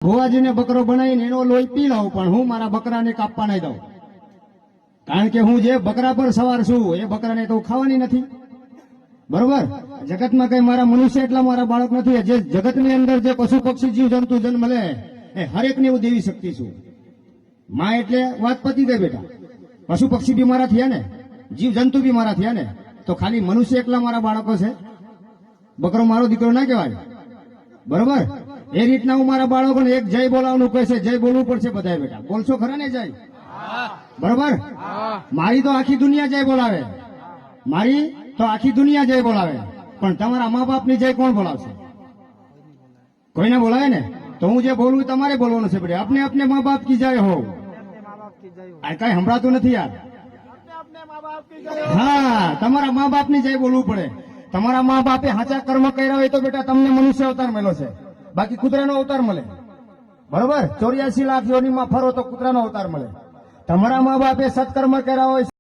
ભુવાજીને બકરો બનાવીને એનો લોહી પી લઉં, પણ હું મારા બકરાને કાપવા નહીં દઉં. કારણ કે હું જે બકરા પર સવાર છું એ બકરાને તો ખાવાની નથી. બરોબર? જગતમાં કઈ મારા મનુષ્ય એટલા મારા બાળક નથી. જે જગતની અંદર જે પશુ પક્ષી જીવ જંતુ જન્મ લે એ હરેકને હું દેવી શક્તિ છું. માં એટલે વાત પતી ગઈ બેટા. પશુ પક્ષી બી મારા થયા ને, જીવ જંતુ બી મારા થયા ને, તો ખાલી મનુષ્ય એકલા મારા બાળકો છે? બકરો મારો દીકરો ના કહેવાય. બરોબર? એ રીતના હું મારા બાળકોને એક જય બોલાવવાનું કહે છે. જય બોલવું પડશે બધાએ બેટા. બોલશો ખરા ને જય? બરોબર? મારી તો આખી દુનિયા જય બોલાવે, મારી તો આખી દુનિયા જય બોલાવે, પણ તમારા મા બાપની જય કોણ બોલાવશે? કોઈને બોલાવે ને? તો હું જે બોલું તમારે બોલવાનું છે બેટા. अपने अपने माँ बाप की जय हो. આ કઈ સંભળાતું નથી યાર. હા, તમારા મા બાપની જય બોલવું પડે. તમારા મા બાપે સાચા કર્મ કર્યા હોય તો બેટા તમને મનુષ્ય અવતાર મળ્યો છે, બાકી કૂતરાનો અવતાર મળે. બરોબર? 84 લાખ યોનીમાં ફરો તો કૂતરાનો અવતાર મળે. તમારા મા બાપે સત્કર્મ કર્યા હોય